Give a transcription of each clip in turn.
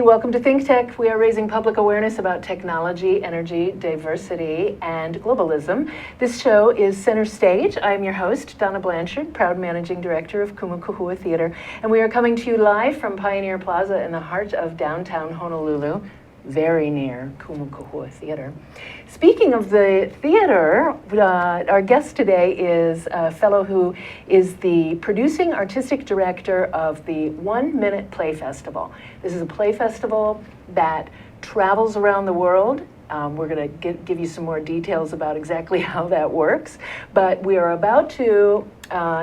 Hi, welcome to Think Tech. We are raising public awareness about technology, energy, diversity, and globalism. This show is Center Stage. I'm your host, Donna Blanchard, proud managing director of Kumukuhua Theater, and we are coming to you live from Pioneer Plaza in the heart of downtown Honolulu, very near Kumukuhua Theater. Speaking of the theater, our guest today is a fellow who is the producing artistic director of the 1 Minute Play Festival. This is a play festival that travels around the world. We're going to give you some more details about exactly how that works, but we are about to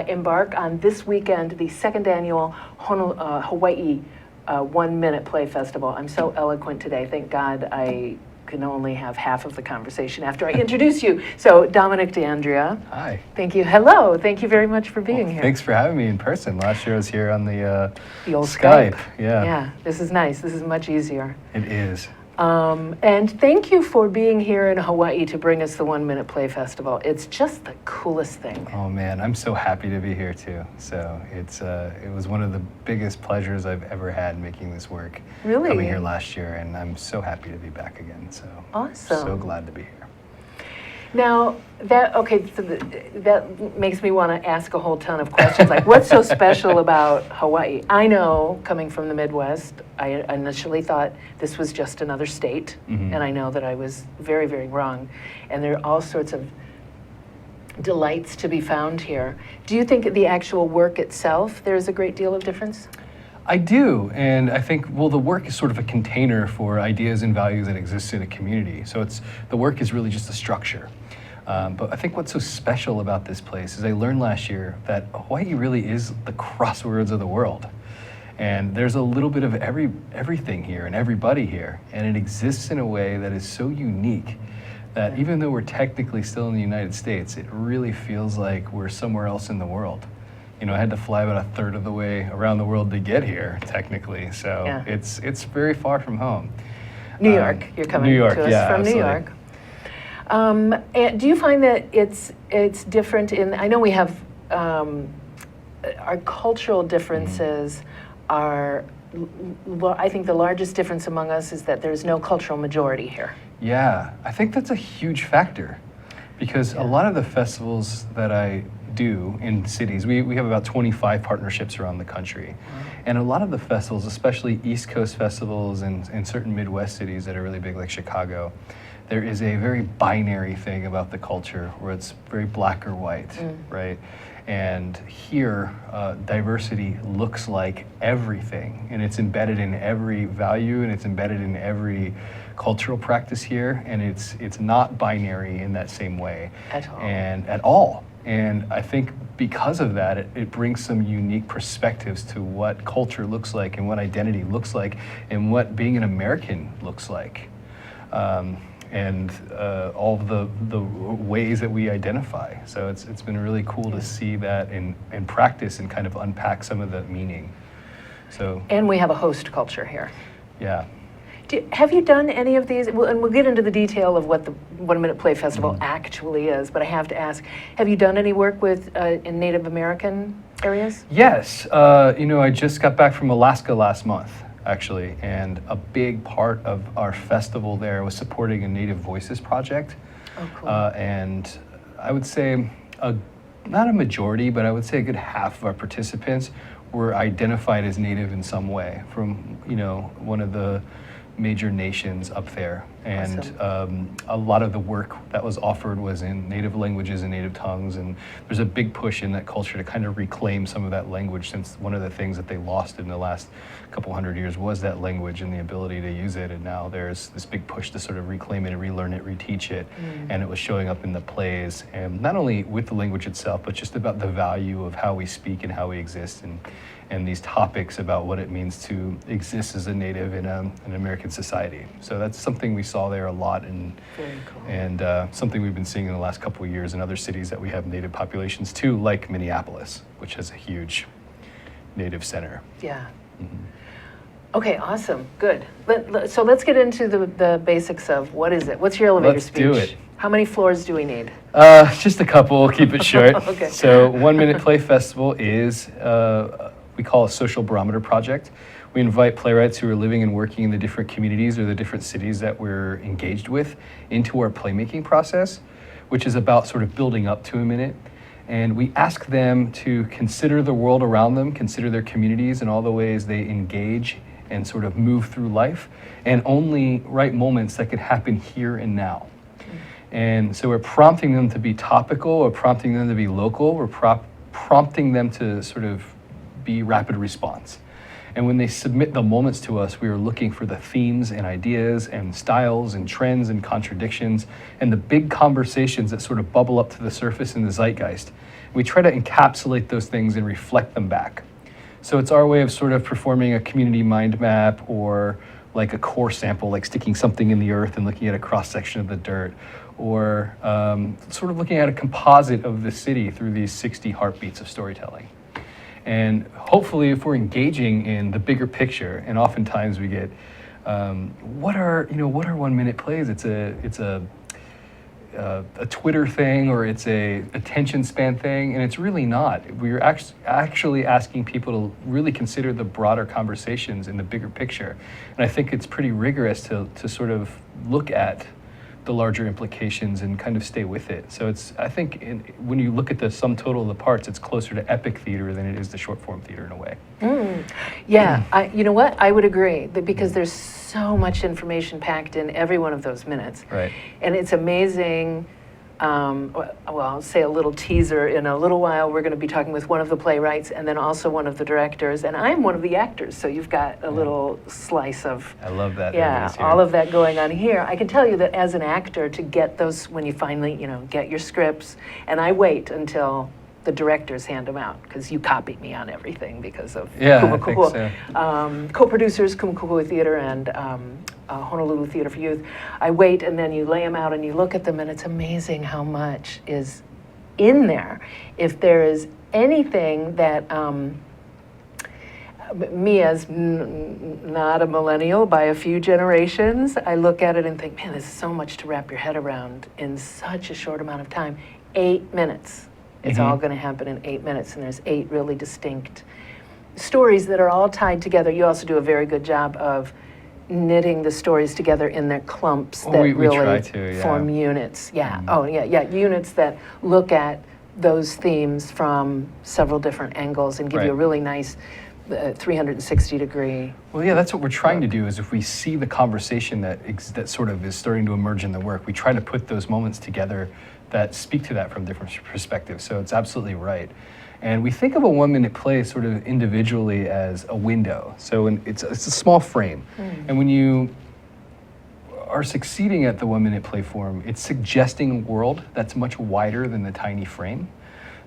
embark on this weekend the second annual Hawaii 1 Minute Play Festival. I'm so eloquent today. Thank God I can only have half of the conversation after I introduce you. So, Dominic D'Andrea. Hi. Thank you. Hello. Thank you very much for being here. Thanks for having me in person. Last year I was here on the old Skype. Yeah. Yeah. This is nice. This is much easier. It is. And thank you for being here in Hawaii to bring us the 1 Minute Play Festival. It's just the coolest thing. Oh man, I'm so happy to be here too. So it was one of the biggest pleasures I've ever had making this work. Really? Coming here last year, and I'm so happy to be back again. So awesome. So glad to be here. Now, that makes me want to ask a whole ton of questions, like what's so special about Hawaii? I know, coming from the Midwest, I initially thought this was just another state, and I know that I was very, very wrong. And there are all sorts of delights to be found here. Do you think the actual work itself, there's a great deal of difference? I do, and I think, well, the work is sort of a container for ideas and values that exist in a community. So the work is really just a structure. But I think what's so special about this place is I learned last year that Hawaii really is the crossroads of the world. And there's a little bit of everything here and everybody here. And it exists in a way that is so unique that even though we're technically still in the United States, it really feels like we're somewhere else in the world. You know, I had to fly about a third of the way around the world to get here, technically. So yeah. It's very far from home. New York, you're coming to us from absolutely. New York. And do you find that it's different in, I know we have, our cultural differences are, I think the largest difference among us is that there's no cultural majority here. Yeah, I think that's a huge factor because a lot of the festivals that I do in cities, we have about 25 partnerships around the country. And a lot of the festivals, especially East Coast festivals and certain Midwest cities that are really big like Chicago, there is a very binary thing about the culture where it's very black or white, right? And here, diversity looks like everything, and it's embedded in every value, and it's embedded in every cultural practice here, and it's not binary in that same way. At all. And I think because of that, it brings some unique perspectives to what culture looks like and what identity looks like and what being an American looks like. And all of the ways that we identify. So it's been really cool to see that in practice and kind of unpack some of the meaning. So. And we have a host culture here. Yeah. Have you done any of these? And we'll get into the detail of what the 1 Minute Play Festival actually is, but I have to ask, have you done any work with in Native American areas? Yes. I just got back from Alaska last month, actually, and a big part of our festival there was supporting a Native Voices project. Oh, cool. And I would say, not a majority, but I would say a good half of our participants were identified as Native in some way from, one of the major nations up there. And awesome. A lot of the work that was offered was in Native languages and Native tongues, and there's a big push in that culture to kind of reclaim some of that language, since one of the things that they lost in the last couple hundred years was that language and the ability to use it, and now there's this big push to sort of reclaim it and relearn it, reteach it, and it was showing up in the plays, and not only with the language itself, but just about the value of how we speak and how we exist, and these topics about what it means to exist as a Native in an American society. So that's something we saw there a lot, and something we've been seeing in the last couple of years in other cities that we have Native populations too, like Minneapolis, which has a huge Native center. Yeah. Okay, awesome, good. So let's get into the basics of what is it? What's your elevator speech? Let's do it. How many floors do we need? Just a couple, we'll keep it short. Okay. So 1 Minute Play Festival is, we call a social barometer project, We invite playwrights who are living and working in the different communities or the different cities that we're engaged with into our playmaking process, which is about sort of building up to a minute. And we ask them to consider the world around them, consider their communities and all the ways they engage and sort of move through life, and only write moments that could happen here and now. And so we're prompting them to be topical, or prompting them to be local, we're prompting them to sort of be rapid response. And when they submit the moments to us, we are looking for the themes and ideas and styles and trends and contradictions and the big conversations that sort of bubble up to the surface in the zeitgeist. We try to encapsulate those things and reflect them back. So it's our way of sort of performing a community mind map, or like a core sample, like sticking something in the earth and looking at a cross-section of the dirt, or sort of looking at a composite of the city through these 60 heartbeats of storytelling. And hopefully, if we're engaging in the bigger picture, and oftentimes we get, what are 1 minute plays? It's a Twitter thing, or it's a attention span thing, and it's really not. We're actually asking people to really consider the broader conversations in the bigger picture. And I think it's pretty rigorous to sort of look at the larger implications and kind of stay with it. So I think when you look at the sum total of the parts, it's closer to epic theater than it is to short form theater in a way. Yeah, you know what? I would agree, that because there's so much information packed in every one of those minutes. Right. And it's amazing. Well, I'll say a little teaser. In a little while, we're going to be talking with one of the playwrights and then also one of the directors. And I'm one of the actors, so you've got a little slice of... I love that. Yeah, all of that going on here. I can tell you that as an actor, to get those, when you finally, get your scripts, and I wait until the directors hand them out, because you copied me on everything because of Kumakuhu. So. Co-producers, Kumakuhu Theater and Honolulu Theater for Youth. I wait, and then you lay them out and you look at them, and it's amazing how much is in there. If there is anything that me as not a millennial by a few generations, I look at it and think, man, there's so much to wrap your head around in such a short amount of time. 8 minutes. It's all going to happen in 8 minutes, and there's 8 really distinct stories that are all tied together. You also do a very good job of knitting the stories together in their clumps that really form units. Yeah. Units that look at those themes from several different angles and give you a really nice 360-degree. Well, yeah, that's what we're trying to do. Is if we see the conversation that sort of is starting to emerge in the work, we try to put those moments together that speak to that from different perspectives. So it's absolutely right. And we think of a 1 minute play sort of individually as a window. So it's a small frame. And when you are succeeding at the 1 minute play form, it's suggesting a world that's much wider than the tiny frame.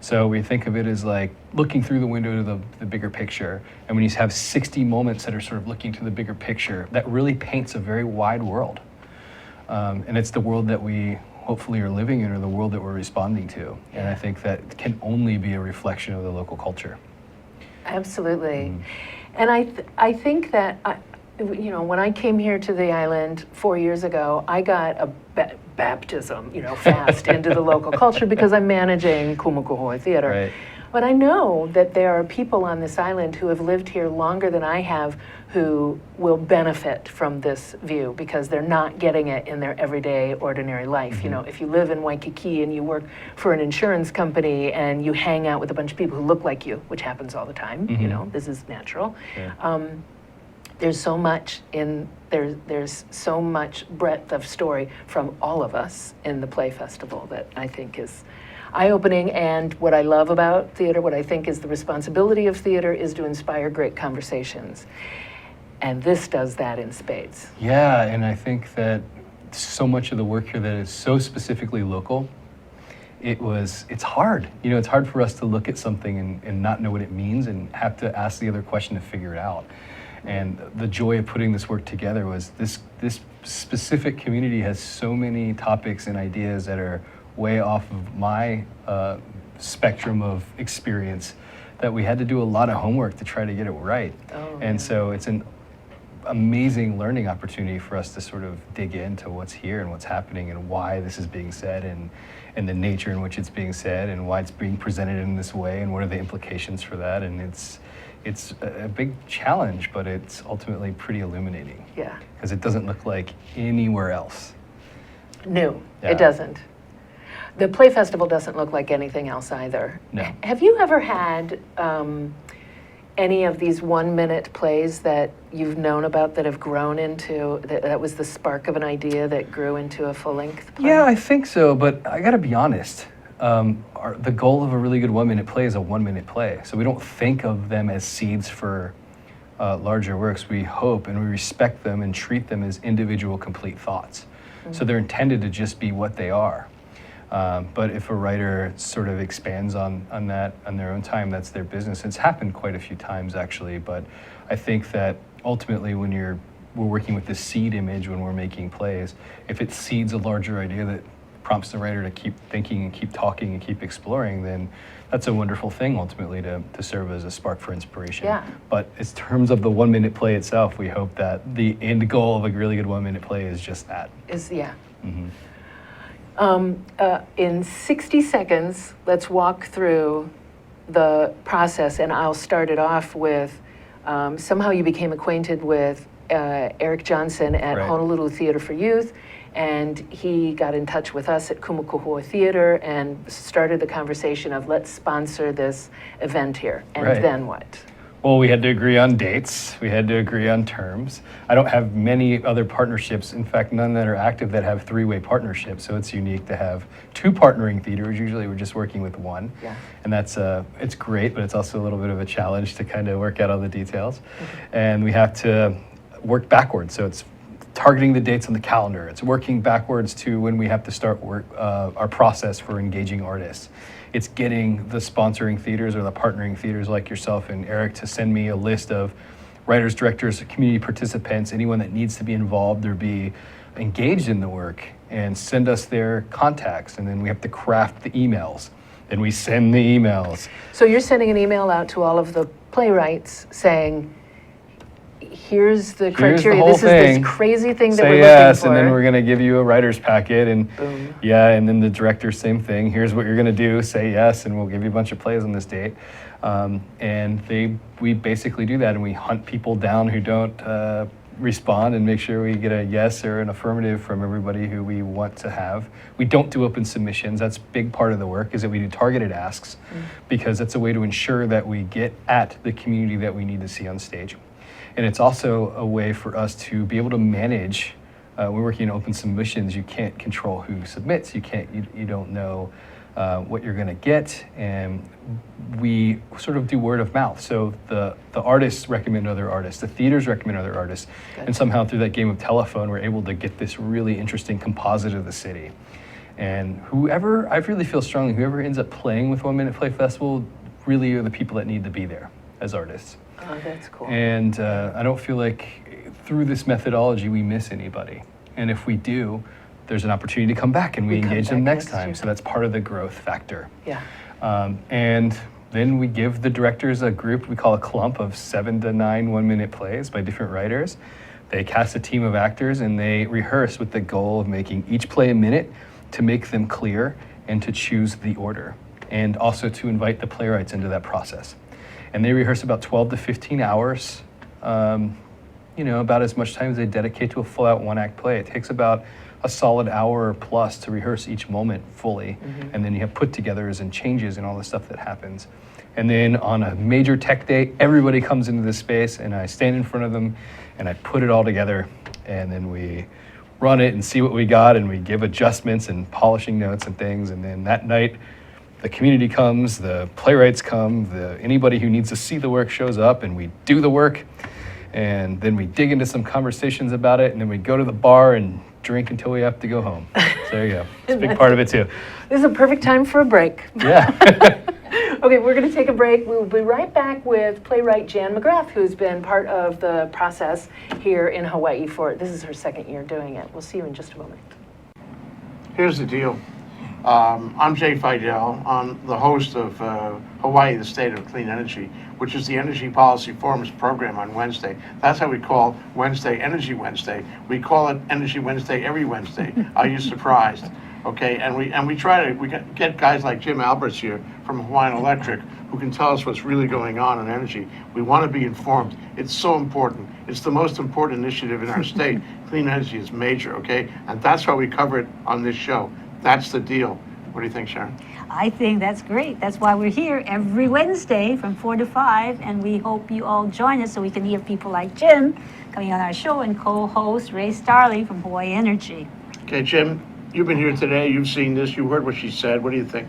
So we think of it as like looking through the window to the bigger picture. And when you have 60 moments that are sort of looking to the bigger picture, that really paints a very wide world. And it's the world that we hopefully are living in, or the world that we're responding to. And I think that can only be a reflection of the local culture. Absolutely. And I think that, when I came here to the island 4 years ago, I got a baptism, fast into the local culture because I'm managing Kumakuhu Theater. Right. But I know that there are people on this island who have lived here longer than I have who will benefit from this view because they're not getting it in their everyday, ordinary life. If you live in Waikiki and you work for an insurance company and you hang out with a bunch of people who look like you, which happens all the time, this is natural. Yeah. There's so much there's so much breadth of story from all of us in the Play Festival that I think is eye-opening. And what I love about theater, what I think is the responsibility of theater, is to inspire great conversations. And this does that in spades. Yeah, and I think that so much of the work here that is so specifically local, it's hard. It's hard for us to look at something and not know what it means and have to ask the other question to figure it out. And the joy of putting this work together was this specific community has so many topics and ideas that are way off of my spectrum of experience that we had to do a lot of homework to try to get it right. So it's an amazing learning opportunity for us to sort of dig into what's here and what's happening and why this is being said and the nature in which it's being said and why it's being presented in this way and what are the implications for that. And it's a big challenge, but it's ultimately pretty illuminating. Yeah. Because it doesn't look like anywhere else. No, Yeah. it doesn't. The Play Festival doesn't look like anything else either. No. Have you ever had any of these 1-minute plays that you've known about that have grown into, that was the spark of an idea that grew into a full-length play? Yeah, I think so, but I gotta be honest. The goal of a really good 1-minute play is a 1-minute play. So we don't think of them as seeds for larger works. We hope and we respect them and treat them as individual complete thoughts. Mm-hmm. So they're intended to just be what they are. But if a writer sort of expands on that on their own time, that's their business. It's happened quite a few times actually, but I think that ultimately when we're working with the seed image when we're making plays, if it seeds a larger idea that prompts the writer to keep thinking and keep talking and keep exploring, then that's a wonderful thing ultimately to serve as a spark for inspiration. Yeah. But in terms of the 1-minute play itself, we hope that the end goal of a really good 1-minute play is just that. Yeah. Mm-hmm. In 60 seconds, let's walk through the process, and I'll start it off with, somehow you became acquainted with Eric Johnson at Right. Honolulu Theater for Youth, and he got in touch with us at Kumukuhua Theater and started the conversation of let's sponsor this event here. And Right. then what? Well, we had to agree on dates. We had to agree on terms. I don't have many other partnerships, in fact, none that are active that have 3-way partnerships. So it's unique to have 2 partnering theaters. Usually we're just working with 1. Yeah. And that's, it's great, but it's also a little bit of a challenge to kind of work out all the details. And we have to work backwards. So it's targeting the dates on the calendar. It's working backwards to when we have to start our process for engaging artists. It's getting the sponsoring theaters or the partnering theaters like yourself and Eric to send me a list of writers, directors, community participants, anyone that needs to be involved or be engaged in the work, and send us their contacts. And then we have to craft the emails. Then we send the emails. So you're sending an email out to all of the playwrights saying, here's the criteria. whole This is thing. this crazy thing that Say we're yes, looking for. and then we're going to give you a writer's packet, and Boom. yeah, and then the director, same thing. Here's what you're going to do. Say yes, and we'll give you a bunch of plays on this date. And we basically do that, and we hunt people down who don't respond, and make sure we get a yes or an affirmative from everybody who we want to have. We don't do open submissions. That's a big part of the work, is that we do targeted asks, because that's a way to ensure that we get at the community that we need to see on stage. And it's also a way for us to be able to manage. We're working in open submissions. You can't control who submits. You don't know what you're going to get, and we sort of do word of mouth. So the artists recommend other artists, the theaters recommend other artists, Good. and somehow through that game of telephone, we're able to get this really interesting composite of the city. And I really feel strongly, whoever ends up playing with 1-Minute Play Festival really are the people that need to be there as artists. Oh, that's cool. And I don't feel like through this methodology we miss anybody. And if we do, there's an opportunity to come back and we engage them next time. So that's part of the growth factor. Yeah. And then we give the directors a group we call a clump of 7 to 9 1-minute plays by different writers. They cast a team of actors and they rehearse with the goal of making each play a minute, to make them clear and to choose the order, and also to invite the playwrights into that process. And they rehearse about 12 to 15 hours, about as much time as they dedicate to a full-out 1-act play. It takes about a solid hour plus to rehearse each moment fully, and then you have put-togethers and changes and all the stuff that happens. And then on a major tech day, everybody comes into this space, and I stand in front of them, and I put it all together, and then we run it and see what we got, and we give adjustments and polishing notes and things, and then that night, the community comes, the playwrights come, anybody who needs to see the work shows up, and we do the work, and then we dig into some conversations about it, and then we go to the bar and drink until we have to go home. So there you go. It's a big part of it too. This is a perfect time for a break. Yeah. Okay, we're going to take a break. We will be right back with playwright Jan McGrath, who's been part of the process here in Hawaii this is her 2nd year doing it. We'll see you in just a moment. Here's the deal. I'm Jay Fidel. I'm the host of Hawaii, the State of Clean Energy, which is the Energy Policy Forum's program on Wednesday. That's how we call Wednesday Energy Wednesday. We call it Energy Wednesday every Wednesday. Are you surprised? okay? And we try to get guys like Jim Alberts here from Hawaiian Electric who can tell us what's really going on in energy. We want to be informed. It's so important. It's the most important initiative in our state. Clean energy is major, okay? And that's why we cover it on this show. That's the deal. What do you think, Sharon? I think that's great. That's why we're here every Wednesday from 4 to 5, and we hope you all join us so we can hear people like Jim coming on our show and co-host Ray Starley from Hawaii Energy. Okay, Jim, you've been here today. You've seen this. You heard what she said. What do you think?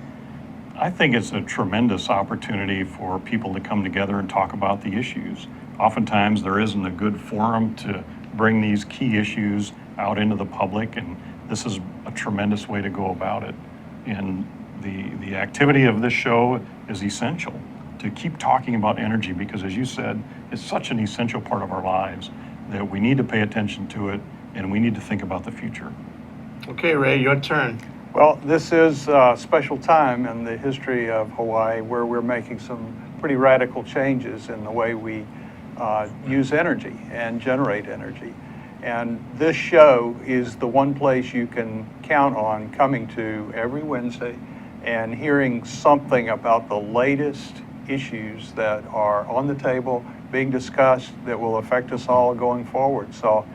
I think it's a tremendous opportunity for people to come together and talk about the issues. Oftentimes, there isn't a good forum to bring these key issues out into the public, and this is a tremendous way to go about it. And the activity of this show is essential to keep talking about energy because, as you said, it's such an essential part of our lives that we need to pay attention to it and we need to think about the future. Okay, Ray, your turn. Well, this is a special time in the history of Hawaii where we're making some pretty radical changes in the way we use energy and generate energy. And this show is the one place you can count on coming to every Wednesday and hearing something about the latest issues that are on the table, being discussed, that will affect us all going forward. So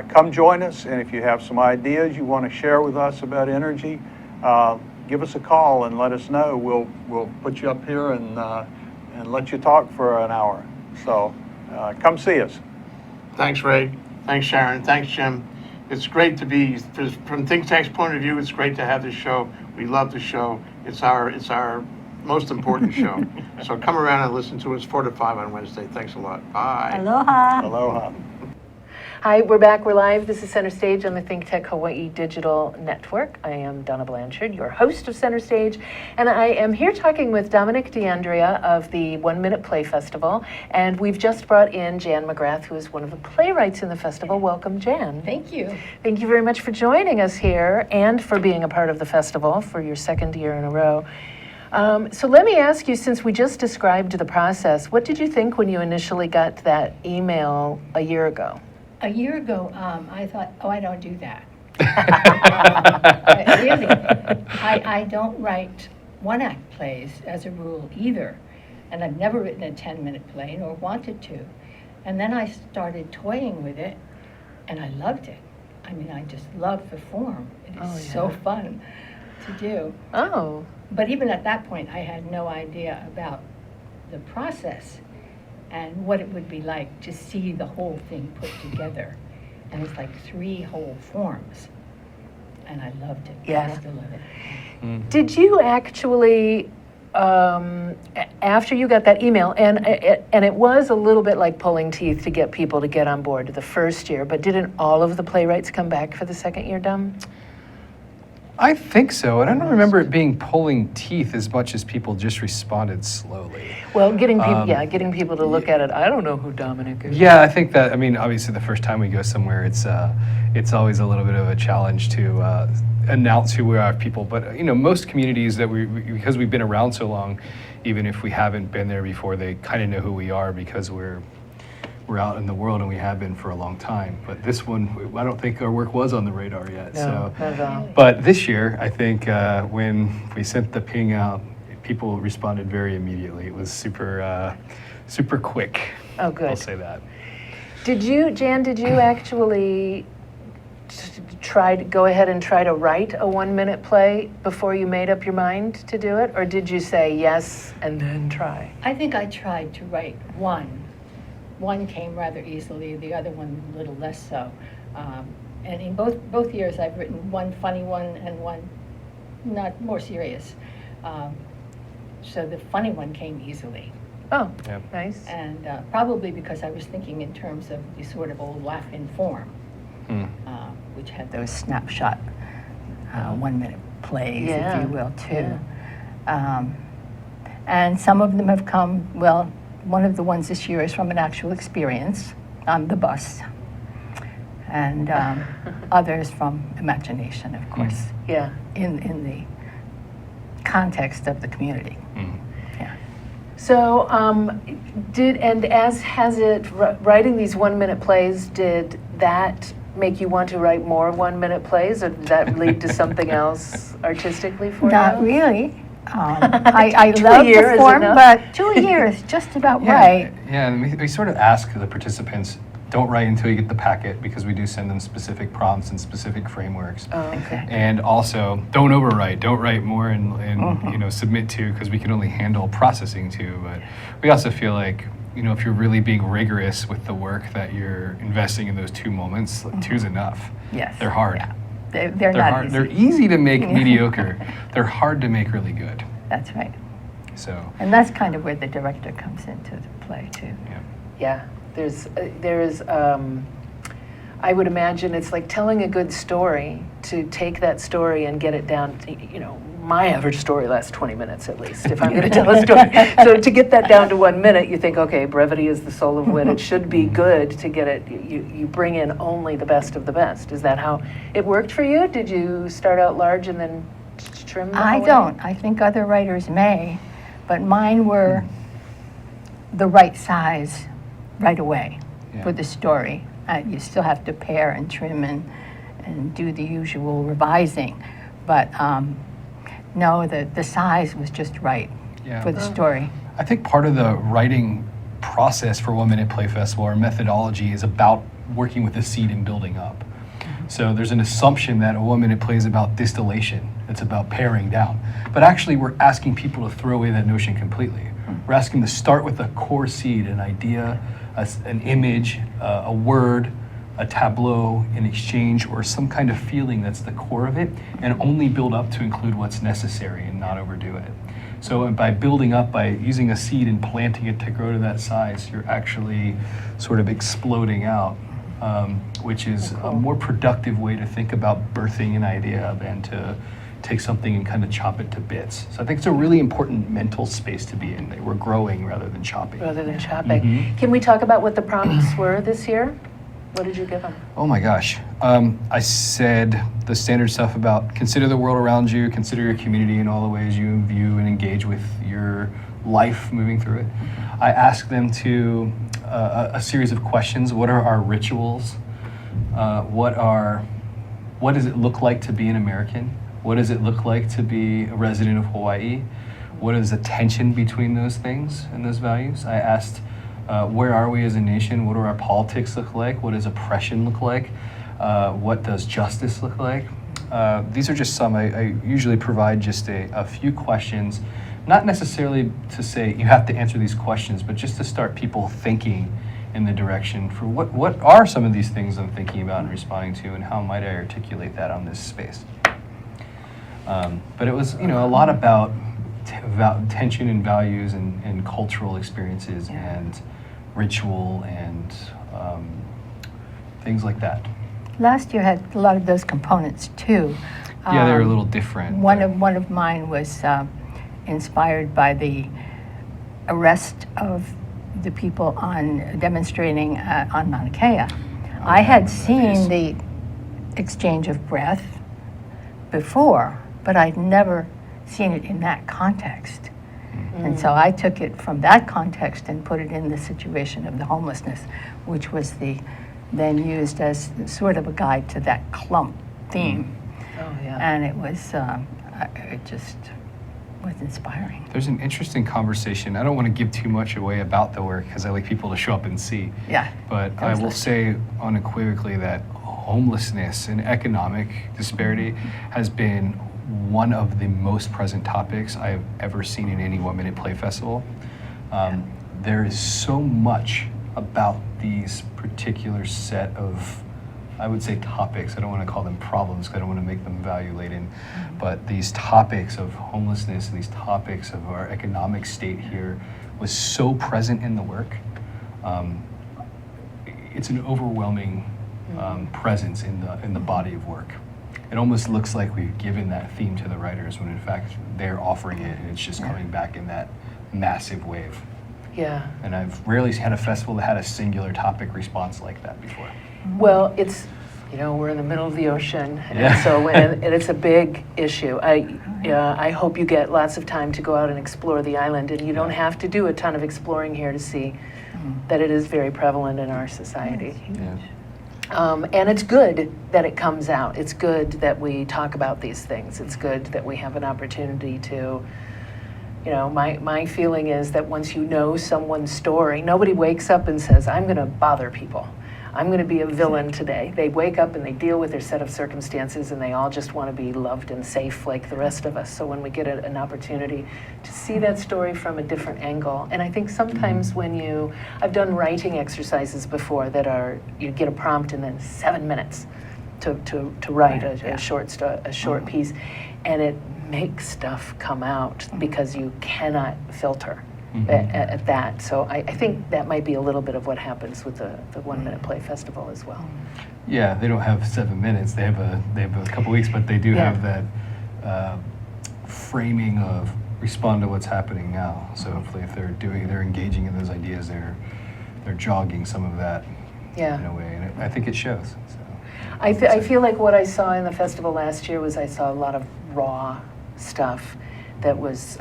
come join us, and if you have some ideas you want to share with us about energy, give us a call and let us know. We'll put you up here and let you talk for an hour. So come see us. Thanks, Ray. Thanks, Sharon. Thanks, Jim. It's great to be, from Think Tech's point of view, it's great to have this show. We love the show. It's our most important show. So come around and listen to us 4 to 5 on Wednesday. Thanks a lot. Bye. Aloha. Aloha. Hi, we're back. We're live. This is Center Stage on the Think Tech Hawaii Digital Network. I am Donna Blanchard, your host of Center Stage, and I am here talking with Dominic D'Andrea of the 1 Minute Play Festival, and we've just brought in Jan McGrath, who is one of the playwrights in the festival. Welcome, Jan. Thank you. Thank you very much for joining us here and for being a part of the festival for your second year in a row. So let me ask you, since we just described the process, what did you think when you initially got that email a year ago? A year ago, I thought, oh, I don't do that. Really, I don't write one-act plays as a rule either. And I've never written a 10-minute play nor wanted to. And then I started toying with it, and I loved it. I mean, I just love the form. It is so fun to do. Oh. But even at that point, I had no idea about the process and what it would be like to see the whole thing put together. And it's like 3 whole forms. And I loved it. Yeah. I still love it. Did you actually, after you got that email, and it was a little bit like pulling teeth to get people to get on board the first year, but didn't all of the playwrights come back for the second year, Dom? I think so, and I don't remember it being pulling teeth as much as people just responded slowly. Well, getting people to look at it. I don't know who Dominic is. Yeah, I think that, I mean, obviously the first time we go somewhere, it's always a little bit of a challenge to announce who we are people. But, most communities that because we've been around so long, even if we haven't been there before, they kind of know who we are because we're out in the world and we have been for a long time. But this one, I don't think our work was on the radar yet. No, not at all. But this year, I think when we sent the ping out, people responded very immediately. It was super quick. Oh, good. I'll say that. Jan, did you actually go ahead and try to write a 1 minute play before you made up your mind to do it? Or did you say yes and then try? I think I tried to write one. One came rather easily, the other one a little less so. And in both years, I've written one funny one and one not more serious. So the funny one came easily. Oh, Yeah. nice. And probably because I was thinking in terms of the sort of old laugh-in form, which had those snapshot 1 minute plays, Yeah. if you will, too. And some of them have come, well, one of the ones this year is from an actual experience on the bus, and others from imagination, of course, Yeah. in the context of the community. Yeah. So, writing these 1 minute plays, did that make you want to write more 1-minute plays, or did that lead to something else artistically for Not you? really. I 2 love years the is form, enough? but 2 years, just about right. Yeah, and we sort of ask the participants, don't write until you get the packet, because we do send them specific prompts and specific frameworks. Oh, okay. And also, don't overwrite. Don't write more and submit to, because we can only handle processing to. But we also feel like, if you're really being rigorous with the work that you're investing in those 2 moments, like 2's enough. Yes. They're hard. Yeah. They're not hard. easy. They're easy to make mediocre. They're hard to make really good. That's right. So, And that's kind of where the director comes into the play, too. yeah. Yeah, there's I would imagine it's like telling a good story, to take that story and get it down to, my average story lasts 20 minutes at least, if I'm going to tell a story. So to get that down to 1 minute, you think, okay, brevity is the soul of wit. It should be good to get it, you bring in only the best of the best. Is that how it worked for you? Did you start out large and then trim the I whole don't. way? I think other writers may, but mine were the right size right away for the story. You still have to pare and trim and do the usual revising, but no, the size was just right for the story. I think part of the writing process for 1 Minute Play Festival, our methodology, is about working with the seed and building up. So there's an assumption that a 1 minute play is about distillation. It's about paring down. But actually, we're asking people to throw away that notion completely. We're asking them to start with a core seed, an idea, an image, a word, a tableau, an exchange, or some kind of feeling that's the core of it, and only build up to include what's necessary and not overdo it. So by building up, by using a seed and planting it to grow to that size, you're actually sort of exploding out, which is a more productive way to think about birthing an idea than to take something and kind of chop it to bits. So I think it's a really important mental space to be in, that we're growing rather than chopping. Rather than chopping. Can we talk about what the prompts were this year? What did you give them? Oh my gosh. I said the standard stuff about consider the world around you, consider your community in all the ways you view and engage with your life moving through it. I asked them to a series of questions. What are our rituals? What does it look like to be an American? What does it look like to be a resident of Hawaii? What is the tension between those things and those values? I asked, where are we as a nation? What do our politics look like? What does oppression look like? What does justice look like? These are just some. I usually provide just a few questions, not necessarily to say you have to answer these questions, but just to start people thinking in the direction for what are some of these things I'm thinking about and responding to, and how might I articulate that on this space? But it was, a lot about tension and values and cultural experiences and ritual and things like that. Last year had a lot of those components too. Yeah, they were a little different. One of mine was inspired by the arrest of the people demonstrating on Mauna Kea. I had seen the exchange of breath before, but I'd never seen it in that context. And so I took it from that context and put it in the situation of the homelessness, which was then used as sort of a guide to that clump theme. Oh, yeah. And it was, it just was inspiring. There's an interesting conversation. I don't want to give too much away about the work because I like people to show up and see. Yeah. But I will say unequivocally that homelessness and economic disparity has been one of the most present topics I have ever seen in any 1 minute play festival. There is so much about these particular set of, I would say, topics. I don't want to call them problems because I don't want to make them value laden, but these topics of homelessness, these topics of our economic state here was so present in the work. It's an overwhelming presence in the body of work. It almost looks like we've given that theme to the writers when in fact they're offering it and it's just coming back in that massive wave. Yeah. And I've rarely had a festival that had a singular topic response like that before. Well, it's, we're in the middle of the ocean, Yeah. and so and it's a big issue. I hope you get lots of time to go out and explore the island, and you don't have to do a ton of exploring here to see that it is very prevalent in our society. Yeah. And it's good that it comes out. It's good that we talk about these things. It's good that we have an opportunity to, you know, my feeling is that once you know someone's story, nobody wakes up and says, I'm going to bother people. I'm going to be a villain today. They wake up and they deal with their set of circumstances, and they all just want to be loved and safe like the rest of us. So when we get an opportunity to see that story from a different angle, and I think sometimes when I've done writing exercises before that are, you get a prompt and then 7 minutes to write a short piece, and it makes stuff come out because you cannot filter. At that. So I think that might be a little bit of what happens with the 1 Minute Play Festival as well. Yeah, they don't have 7 minutes. They have a couple weeks, but they do have that framing of respond to what's happening now. So hopefully, if they're engaging in those ideas, they're jogging some of that in a way, and I think it shows. So I feel like what I saw in the festival last year was I saw a lot of raw stuff that was.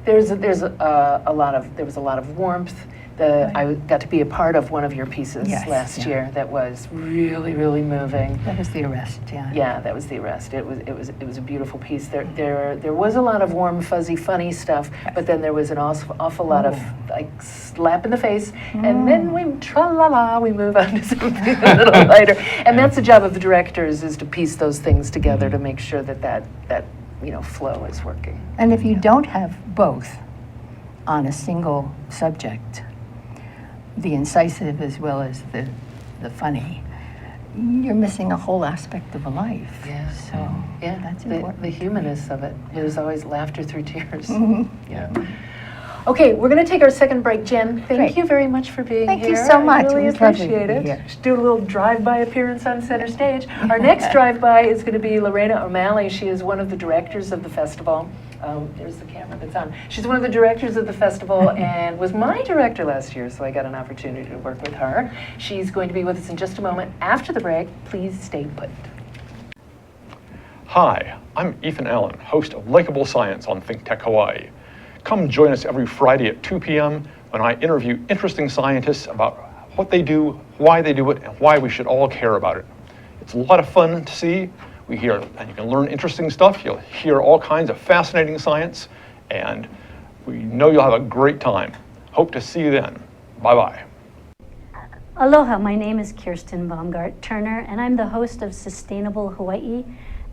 There was a lot of warmth. I got to be a part of one of your pieces last year that was really, really moving. That was The Arrest, Yeah, that was The Arrest. It was a beautiful piece. There was a lot of warm, fuzzy, funny stuff, but then there was an awful lot of like slap in the face, and then we tra-la-la, we move on to something a little lighter. And that's the job of the directors, is to piece those things together to make sure that flow is working. And if you don't have both on a single subject, the incisive as well as the funny, you're missing a whole aspect of a life. Yeah. So that's important. The humanness of it. There's always laughter through tears. yeah. Okay, we're going to take our second break. Jen, thank Great. you very much for being Thank here. you so much. I really It was lovely to appreciate be it. here. Just do a little drive-by appearance on center stage. Our next drive-by is going to be Lorena O'Malley. She is one of the directors of the festival. There's the camera that's on. She's one of the directors of the festival and was my director last year, so I got an opportunity to work with her. She's going to be with us in just a moment. After the break, please stay put. Hi, I'm Ethan Allen, host of Likeable Science on Think Tech Hawaii. Come join us every Friday at 2 p.m. when I interview interesting scientists about what they do, why they do it, and why we should all care about it. It's a lot of fun to see. And you can learn interesting stuff. You'll hear all kinds of fascinating science, and we know you'll have a great time. Hope to see you then. Bye-bye. Aloha, my name is Kirsten Baumgart-Turner, and I'm the host of Sustainable Hawaii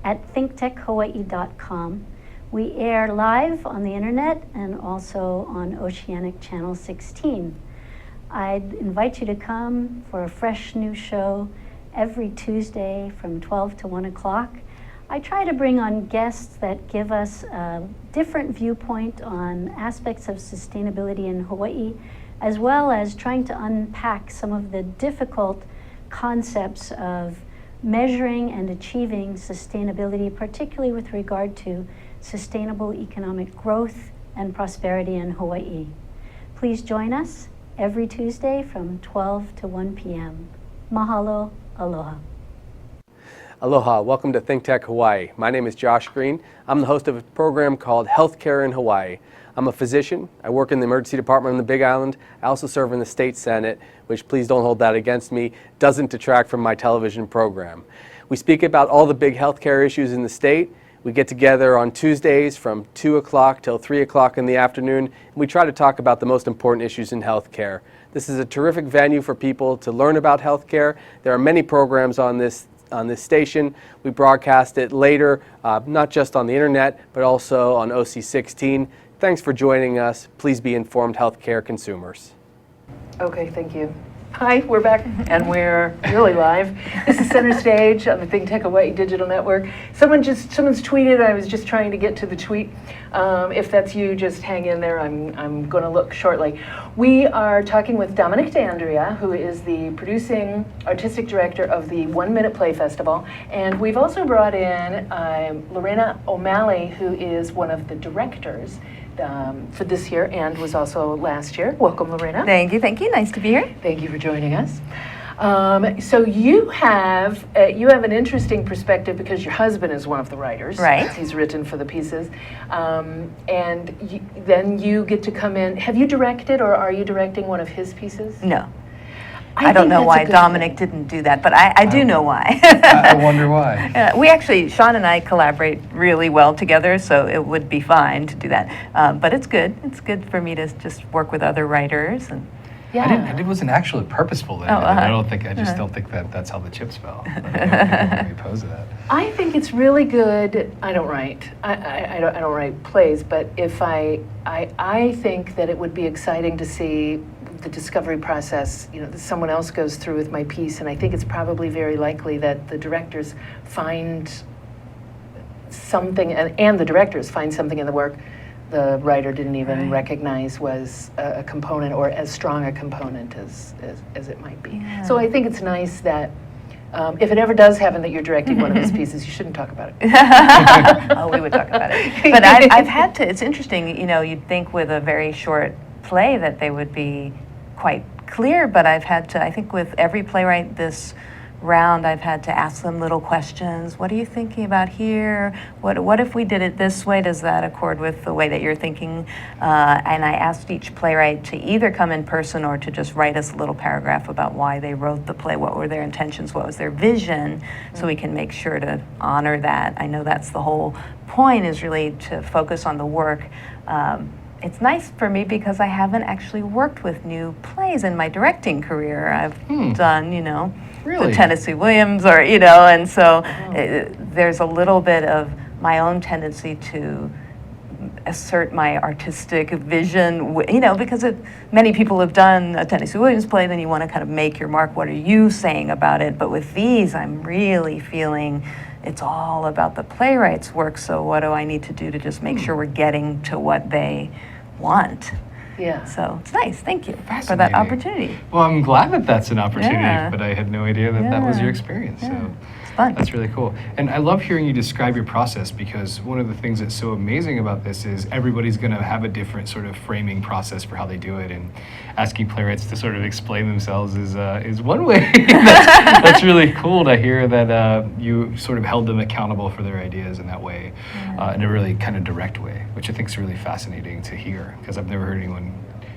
at thinktechhawaii.com. We air live on the internet and also on Oceanic Channel 16. I'd invite you to come for a fresh new show every Tuesday from 12 to 1 o'clock. I try to bring on guests that give us a different viewpoint on aspects of sustainability in Hawaii, as well as trying to unpack some of the difficult concepts of measuring and achieving sustainability, particularly with regard to sustainable economic growth and prosperity in Hawaii. Please join us every Tuesday from 12 to 1 p.m. Mahalo, aloha. Aloha, welcome to Think Tech Hawaii. My name is Josh Green. I'm the host of a program called Healthcare in Hawaii. I'm a physician. I work in the emergency department on the Big Island. I also serve in the state senate, which, please don't hold that against me, doesn't detract from my television program. We speak about all the big healthcare issues in the state. We get together on Tuesdays from 2 o'clock till 3 o'clock in the afternoon, and we try to talk about the most important issues in healthcare. This is a terrific venue for people to learn about healthcare. There are many programs on this station. We broadcast it later, not just on the internet, but also on OC16. Thanks for joining us. Please be informed healthcare consumers. Okay, thank you. Hi, we're back, and we're really live. This is Center Stage on the Think Tech Hawaii Digital Network. Someone's tweeted. I was just trying to get to the tweet. If that's you, just hang in there. I'm going to look shortly. We are talking with Dominic D'Andrea, who is the producing artistic director of the 1 Minute Play Festival, and we've also brought in Lorena O'Malley, who is one of the directors for this year and was also last year. Welcome, Lorena. Thank you. Nice to be here. Thank you for joining us. So you have an interesting perspective because your husband is one of the writers. Right. He's written for the pieces. And then you get to come in. Have you directed or are you directing one of his pieces? No. I don't think know that's why a good Dominic thing. didn't do that, but I do know why. I wonder why. We actually, Sean and I collaborate really well together, so it would be fine to do that. But it's good. It's good for me to just work with other writers. And Yeah. It wasn't actually purposeful. Then. Oh, I just don't think that that's how the chips fell. I don't think people be opposed to that. I think it's really good. I don't write. I don't write plays, but if I think that it would be exciting to see the discovery process, that someone else goes through with my piece, and I think it's probably very likely that the directors find something, and the directors find something in the work the writer didn't even recognize was a component, or as strong a component as it might be. Yeah. So I think it's nice that if it ever does happen that you're directing one of his pieces, you shouldn't talk about it. Oh, we would talk about it. But I've had to, it's interesting, you'd think with a very short play that they would be quite clear, but I've had to, I think with every playwright this round, I've had to ask them little questions. What are you thinking about here? What if we did it this way? Does that accord with the way that you're thinking? And I asked each playwright to either come in person or to just write us a little paragraph about why they wrote the play, what were their intentions, what was their vision, so we can make sure to honor that. I know that's the whole point, is really to focus on the work. It's nice for me because I haven't actually worked with new plays in my directing career. I've done, Really? the Tennessee Williams, or and so there's a little bit of my own tendency to assert my artistic vision, because many people have done a Tennessee Williams play, then you want to kind of make your mark. What are you saying about it? But with these, I'm really feeling it's all about the playwright's work. So what do I need to do to just make sure we're getting to what they want? Yeah. So it's nice. Thank you for that Fascinating. opportunity. Well, I'm glad that that's an opportunity, Yeah. but I had no idea that that was Yeah. your experience. Yeah. So It's fun. that's really cool. And I love hearing you describe your process, because one of the things that's so amazing about this is everybody's going to have a different sort of framing process for how they do it, and asking playwrights to sort of explain themselves is one way. that's really cool to hear that you sort of held them accountable for their ideas in that way, in a really kind of direct way, which I think is really fascinating to hear, because I've never heard anyone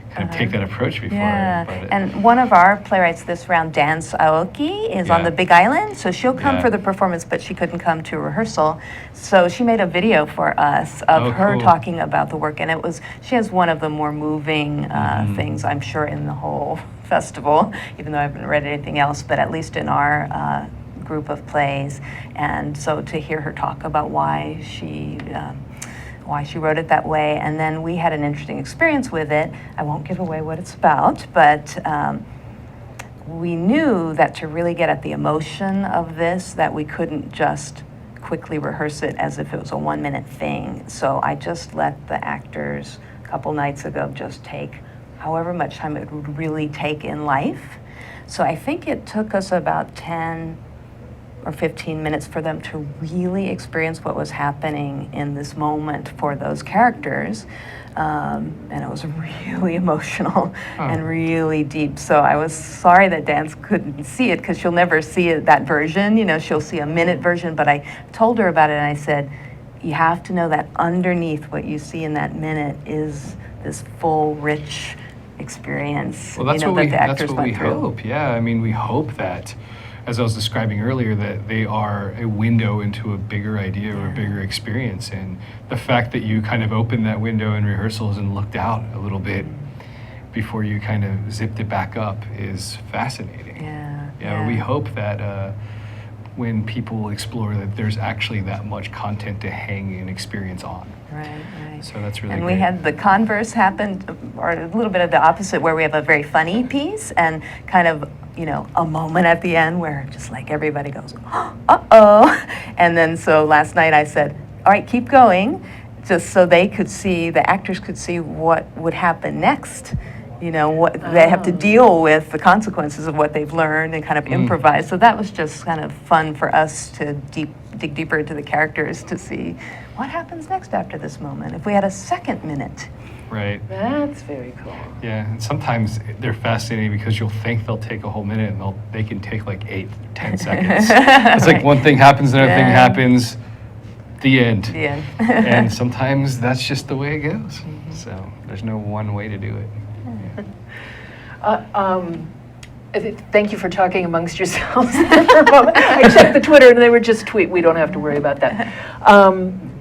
kind of take that approach before. Yeah, But and one of our playwrights this round, Dan Aoki, is on Yeah. the Big Island, so she'll come Yeah. for the performance, but she couldn't come to rehearsal. So she made a video for us of Oh, her cool. talking about the work, and she has one of the more moving things, I'm sure, in the whole festival, even though I haven't read anything else, but at least in our group of plays. And so to hear her talk about why she wrote it that way. And then we had an interesting experience with it. I won't give away what it's about, but we knew that to really get at the emotion of this, that we couldn't just quickly rehearse it as if it was a 1-minute thing. So I just let the actors a couple nights ago just take however much time it would really take in life. So I think it took us about 10 or 15 minutes for them to really experience what was happening in this moment for those characters. And it was really emotional and really deep. So I was sorry that Dan couldn't see it, because she'll never see it, that version. She'll see a minute version, but I told her about it, and I said, you have to know that underneath what you see in that minute is this full, rich experience. Well, that's that what the actors we went through. hope. Yeah, I mean, we hope that, as I was describing earlier, that they are a window into a bigger idea or a bigger experience. And the fact that you kind of opened that window in rehearsals and looked out a little bit before you kind of zipped it back up is fascinating. Yeah. We hope that when people explore, that there's actually that much content to hang an experience on. Right. So that's really And great. we had the converse happen, or a little bit of the opposite, where we have a very funny piece and kind of, a moment at the end where just like everybody goes, uh-oh. And then so last night I said, all right, keep going, just so they could see, the actors could see what would happen next. What they have to deal with, the consequences of what they've learned, and kind of improvise. So that was just kind of fun for us to dig deeper into the characters to see what happens next after this moment. If we had a second minute. Right. That's very cool. Yeah, and sometimes they're fascinating because you'll think they'll take a whole minute, and they can take like 8, 10 seconds. It's like one thing happens, another thing happens, the end. The end. And sometimes that's just the way it goes. So there's no one way to do it. Thank you for talking amongst yourselves for a moment. I checked the Twitter and they were just tweet. We don't have to worry about that. But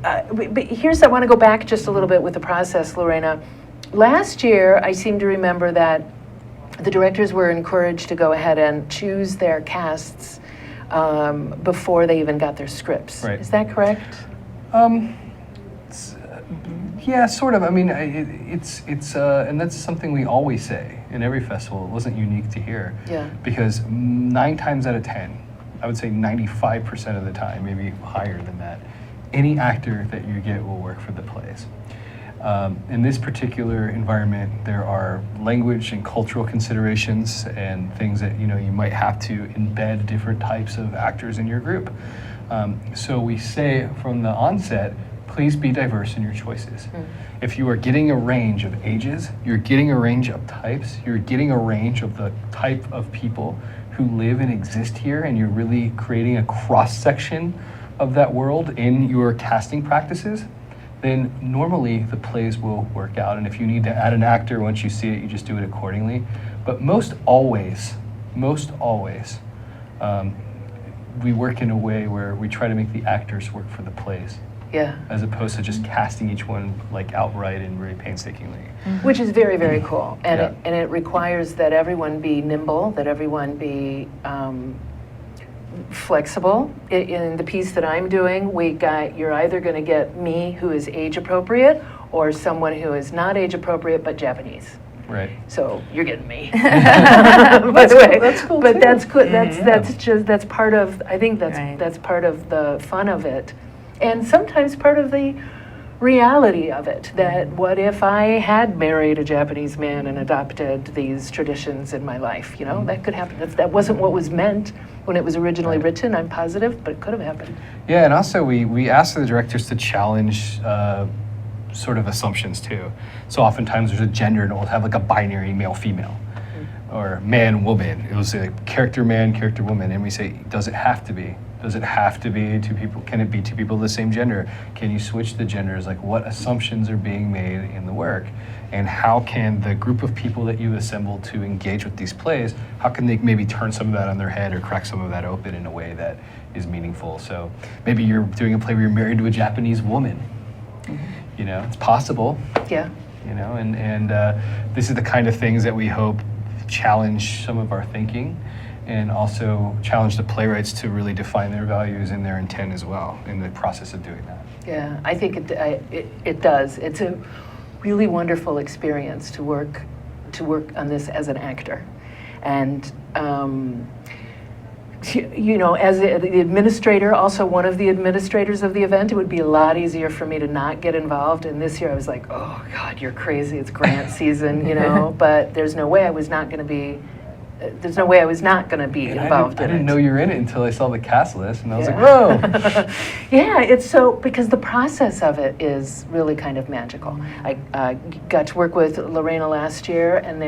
I want to go back just a little bit with the process, Lorena. Last year, I seem to remember that the directors were encouraged to go ahead and choose their casts before they even got their scripts. Right. Is that correct? Yeah, sort of. I mean, it's and that's something we always say in every festival. It wasn't unique to here. Yeah. Because 9 times out of 10, I would say 95% of the time, maybe higher than that, any actor that you get will work for the plays. In this particular environment, there are language and cultural considerations and things that you might have to embed different types of actors in your group. So we say from the onset, please be diverse in your choices. If you are getting a range of ages, you're getting a range of types, you're getting a range of the type of people who live and exist here, and you're really creating a cross-section of that world in your casting practices, then normally the plays will work out. And if you need to add an actor, once you see it, you just do it accordingly. But most always, we work in a way where we try to make the actors work for the plays. Yeah. As opposed to just casting each one like outright and very painstakingly. Which is very, very cool. And, Yeah. it requires that everyone be nimble, that everyone be flexible. In the piece that I'm doing, you're either going to get me who is age appropriate or someone who is not age appropriate but Japanese. Right. So you're getting me. By the way, that's cool but too. that's good. That's part of. I think Right. that's part of the fun of it, and sometimes part of the reality of it. That what if I had married a Japanese man and adopted these traditions in my life? That could happen. That wasn't what was meant when it was originally Right. written. I'm positive, but it could have happened. Yeah, and also we ask the directors to challenge sort of assumptions too. So oftentimes there's a gender and it'll have like a binary male-female or man-woman. It'll say like character man, character woman, and we say, does it have to be? Does it have to be two people? Can it be two people of the same gender? Can you switch the genders? Like what assumptions are being made in the work? And how can the group of people that you assemble to engage with these plays, how can they maybe turn some of that on their head or crack some of that open in a way that is meaningful? So maybe you're doing a play where you're married to a Japanese woman. It's possible. Yeah. And this is the kind of things that we hope challenge some of our thinking and also challenge the playwrights to really define their values and their intent as well in the process of doing that. Yeah, I think it does. It's a really wonderful experience to work on this as an actor, and as the administrator, also one of the administrators of the event, it would be a lot easier for me to not get involved. And this year I was like, oh God, you're crazy. It's grant season, but there's no way I was not going to be. There's no way I was not going to be involved in it. I didn't know you were in it until I saw the cast list, and I was like, whoa. Yeah, it's so, because the process of it is really kind of magical. I got to work with Lorena last year, and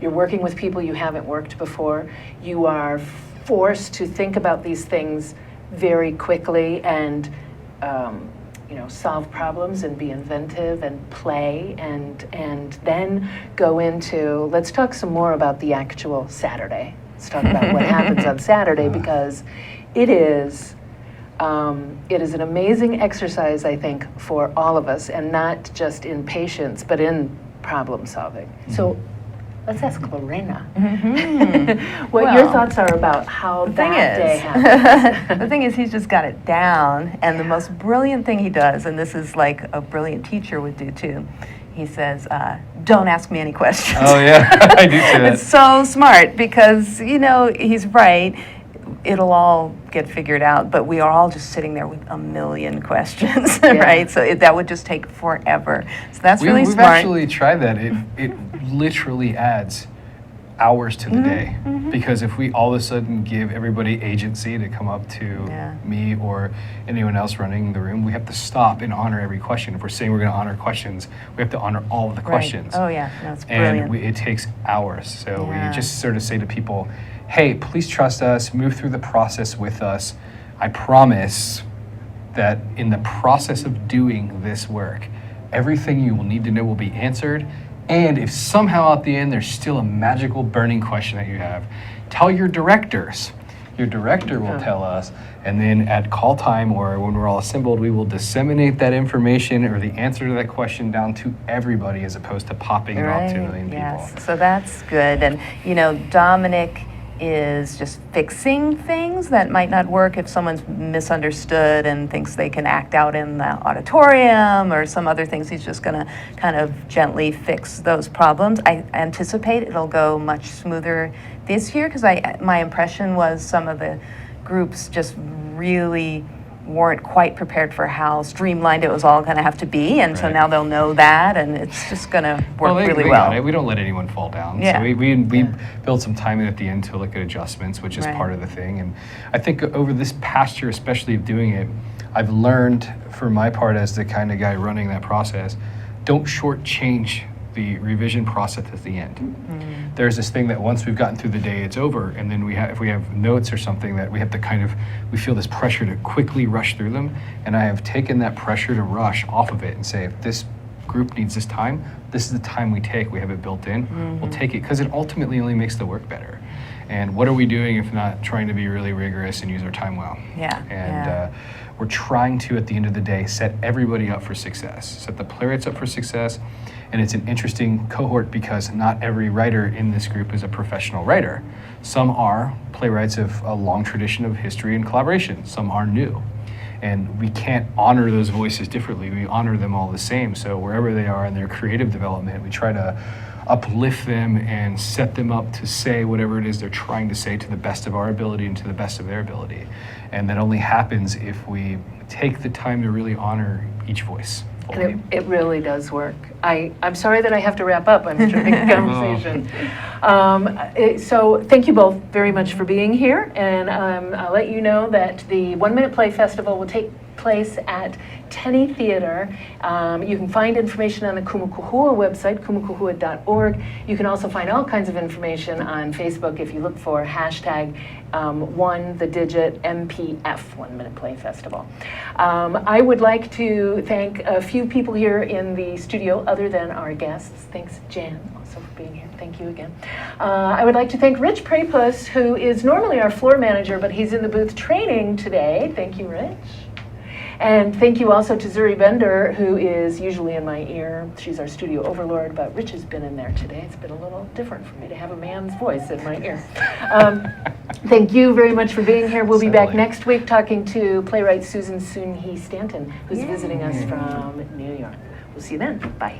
you're working with people you haven't worked before. You are forced to think about these things very quickly and solve problems and be inventive and play and then go into, let's talk some more about the actual Saturday. Let's talk about what happens on Saturday, because it is an amazing exercise, I think, for all of us, and not just in patience, but in problem solving. So let's ask Lorena what your thoughts are about how that day happens. The thing is, he's just got it down, and the most brilliant thing he does, and this is like a brilliant teacher would do too, he says, don't ask me any questions. Oh yeah, I do say that. It's so smart because, he's right. It'll all get figured out, but we are all just sitting there with a million questions, right? So that would just take forever. So that's really we've smart. actually tried that. It literally adds hours to the day, because if we all of a sudden give everybody agency to come up to me or anyone else running the room, we have to stop and honor every question. If we're saying we're going to honor questions, we have to honor all of the questions. Oh yeah, no, it's brilliant. And it takes hours. So we just sort of say to people, hey, please trust us, move through the process with us. I promise that in the process of doing this work, everything you will need to know will be answered, And if somehow at the end there's still a magical burning question that you have, tell your directors. Your director will tell us, and then at call time or when we're all assembled, we will disseminate that information or the answer to that question down to everybody as opposed to popping it off to a million people. Yes, so that's good. And, you know, Dominic is just fixing things that might not work if someone's misunderstood and thinks they can act out in the auditorium or some other things. He's just going to kind of gently fix those problems. I anticipate it'll go much smoother this year because my impression was some of the groups just really weren't quite prepared for how streamlined it was all going to have to be, and so now they'll know that, and it's just going to work really well. We don't let anyone fall down. Yeah. So we build some time in at the end to look at adjustments, which is part of the thing. And I think over this past year, especially of doing it, I've learned, for my part as the kind of guy running that process, don't shortchange the revision process at the end. There's this thing that once we've gotten through the day, it's over, and then if we have notes or something that we have to we feel this pressure to quickly rush through them, and I have taken that pressure to rush off of it and say, if this group needs this time, this is the time we take. We have it built in. We'll take it because it ultimately only makes the work better. And what are we doing if not trying to be really rigorous and use our time well? And we're trying to, at the end of the day, set everybody up for success. Set the playwrights up for success. And it's an interesting cohort because not every writer in this group is a professional writer. Some are playwrights of a long tradition of history and collaboration. Some are new. And we can't honor those voices differently. We honor them all the same. So wherever they are in their creative development, we try to uplift them and set them up to say whatever it is they're trying to say to the best of our ability and to the best of their ability. And that only happens if we take the time to really honor each voice. And it really does work. I'm sorry that I have to wrap up. I'm enjoying the conversation. So thank you both very much for being here. And I'll let you know that the 1 Minute Play Festival will take place at Tenney Theater. You can find information on the Kumukuhua website, kumukuhua.org. You can also find all kinds of information on Facebook if you look for hashtag 1MPF, 1 Minute Play Festival. I would like to thank a few people here in the studio other than our guests. Thanks, Jan, also for being here. Thank you again. I would like to thank Rich Prepus, who is normally our floor manager, but he's in the booth training today. Thank you, Rich. And thank you also to Zuri Bender, who is usually in my ear. She's our studio overlord, but Rich has been in there today. It's been a little different for me to have a man's voice in my ear. Thank you very much for being here. We'll be back next week talking to playwright Susan Soon-Hee Stanton, who's visiting us from New York. We'll see you then. Bye.